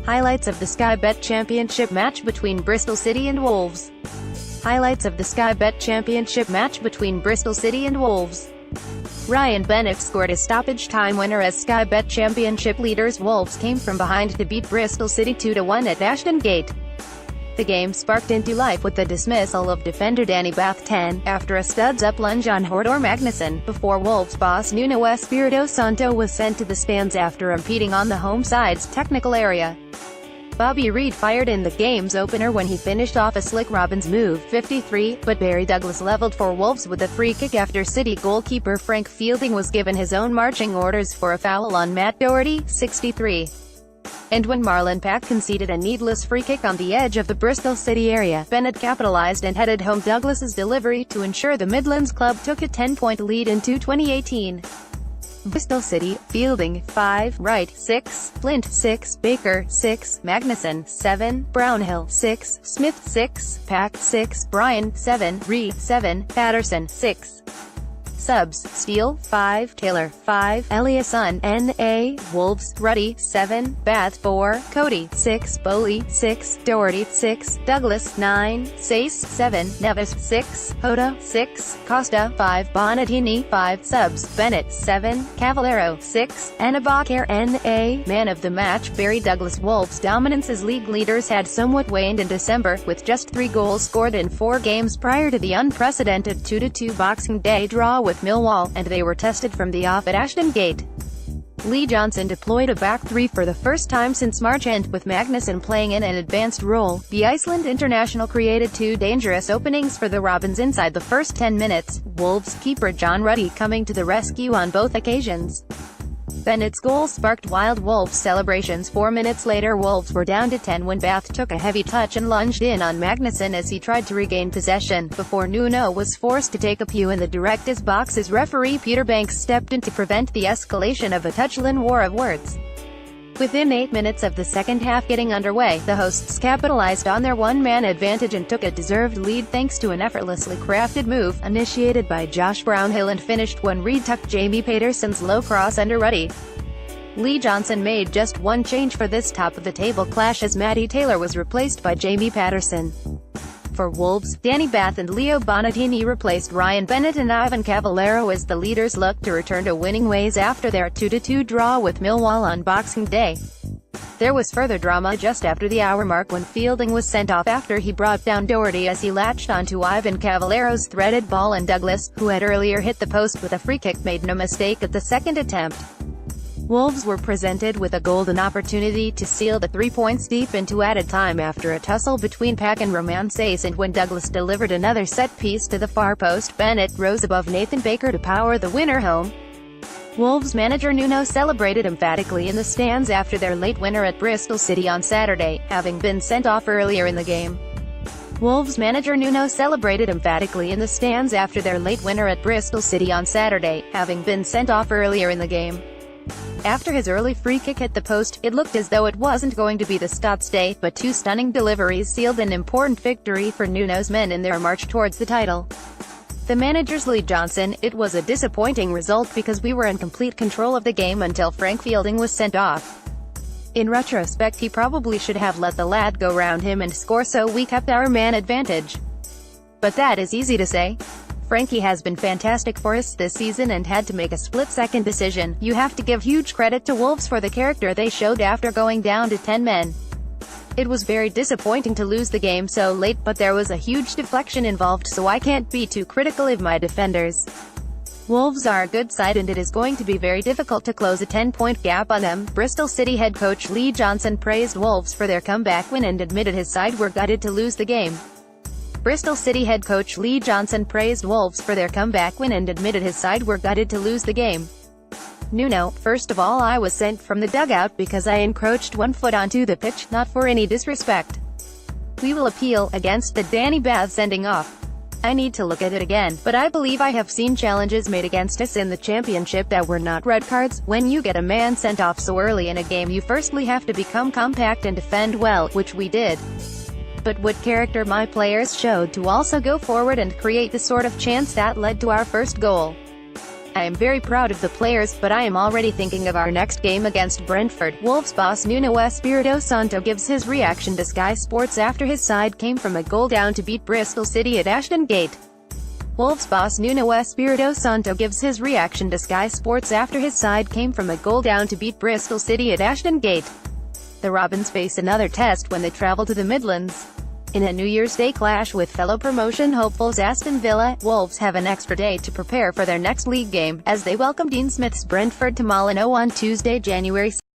Highlights of the Sky Bet Championship match between Bristol City and Wolves. Highlights of the Sky Bet Championship match between Bristol City and Wolves. Ryan Bennett scored a stoppage-time winner as Sky Bet Championship leaders Wolves came from behind to beat Bristol City 2-1 at Ashton Gate. The game sparked into life with the dismissal of defender Danny Batth 10, after a studs-up lunge on Hordur Magnusson, before Wolves boss Nuno Espirito Santo was sent to the stands after impeding on the home side's technical area. Bobby Reed fired in the game's opener when he finished off a slick Robins move 53, but Barry Douglas leveled for Wolves with a free kick after City goalkeeper Frank Fielding was given his own marching orders for a foul on Matt Doherty, 63. And when Marlon Pack conceded a needless free kick on the edge of the Bristol City area, Bennett capitalized and headed home Douglas's delivery to ensure the Midlands club took a 10-point lead into 2018. Bristol City: Fielding, 5, Wright, 6, Flint, 6, Baker, 6, Magnusson, 7, Brownhill, 6, Smith, 6, Pack, 6, Bryan, 7, Reed, 7, Patterson, 6. Subs: Steele, 5, Taylor, 5, Eliasson, N.A., Wolves: Ruddy, 7, Bath, 4, Cody, 6, Bowley, 6, Doherty, 6, Douglas, 9, Sace, 7, Nevis, 6, Hoda, 6, Costa, 5, Bonatini, 5, Subs: Bennett, 7, Cavallero, 6, Anabakar, N.A. Man of the match: Barry Douglas. Wolves' dominance as league leaders had somewhat waned in December, with just 3 goals scored in 4 games prior to the unprecedented 2-2 Boxing Day draw with Millwall, and they were tested from the off at Ashton Gate. Lee Johnson deployed a back 3 for the first time since March, and with Magnusson playing in an advanced role, the Iceland international created 2 dangerous openings for the Robins inside the first 10 minutes, Wolves keeper John Ruddy coming to the rescue on both occasions. Bennett's goal sparked wild Wolves celebrations. 4 minutes later, Wolves were down to 10 when Bath took a heavy touch and lunged in on Magnusson as he tried to regain possession, before Nuno was forced to take a pew in the director's box as referee Peter Banks stepped in to prevent the escalation of a touchline war of words. Within 8 minutes of the second half getting underway, the hosts capitalized on their one-man advantage and took a deserved lead thanks to an effortlessly crafted move, initiated by Josh Brownhill and finished when Reed tucked Jamie Paterson's low cross under Ruddy. Lee Johnson made just one change for this top-of-the-table clash as Matty Taylor was replaced by Jamie Patterson. For Wolves, Danny Batth and Leo Bonatini replaced Ryan Bennett and Ivan Cavallero as the leaders looked to return to winning ways after their 2-2 draw with Millwall on Boxing Day. There was further drama just after the hour mark when Fielding was sent off after he brought down Doherty as he latched onto Ivan Cavallero's threaded ball, and Douglas, who had earlier hit the post with a free kick, made no mistake at the second attempt. Wolves were presented with a golden opportunity to seal the 3 points deep into added time after a tussle between Pack and Roman Sace, and when Douglas delivered another set-piece to the far post, Bennett rose above Nathan Baker to power the winner home. Wolves manager Nuno celebrated emphatically in the stands after their late winner at Bristol City on Saturday, having been sent off earlier in the game. Wolves manager Nuno celebrated emphatically in the stands after their late winner at Bristol City on Saturday, having been sent off earlier in the game. After his early free kick hit the post, it looked as though it wasn't going to be the Scots' day, but 2 stunning deliveries sealed an important victory for Nuno's men in their march towards the title. The manager's Lee Johnson: "It was a disappointing result because we were in complete control of the game until Frank Fielding was sent off. In retrospect, he probably should have let the lad go round him and score, so we kept our man advantage. But that is easy to say. Frankie has been fantastic for us this season and had to make a split-second decision. You have to give huge credit to Wolves for the character they showed after going down to 10 men. It was very disappointing to lose the game so late, but there was a huge deflection involved, so I can't be too critical of my defenders. Wolves are a good side and it is going to be very difficult to close a 10-point gap on them." Bristol City head coach Lee Johnson praised Wolves for their comeback win and admitted his side were gutted to lose the game. Bristol City head coach Lee Johnson praised Wolves for their comeback win and admitted his side were gutted to lose the game. Nuno: "First of all, I was sent from the dugout because I encroached 1 foot onto the pitch, not for any disrespect. We will appeal against the Danny Batth sending off. I need to look at it again, but I believe I have seen challenges made against us in the championship that were not red cards. When you get a man sent off so early in a game, you firstly have to become compact and defend well, which we did. But what character my players showed to also go forward and create the sort of chance that led to our first goal. I am very proud of the players, but I am already thinking of our next game against Brentford. Wolves boss Nuno Espirito Santo gives his reaction to Sky Sports after his side came from a goal down to beat Bristol City at Ashton Gate. Wolves boss Nuno Espirito Santo gives his reaction to Sky Sports after his side came from a goal down to beat Bristol City at Ashton Gate. The Robins face another test when they travel to the Midlands. In a New Year's Day clash with fellow promotion hopefuls Aston Villa, Wolves have an extra day to prepare for their next league game, as they welcome Dean Smith's Brentford to Molyneux on Tuesday, January 6.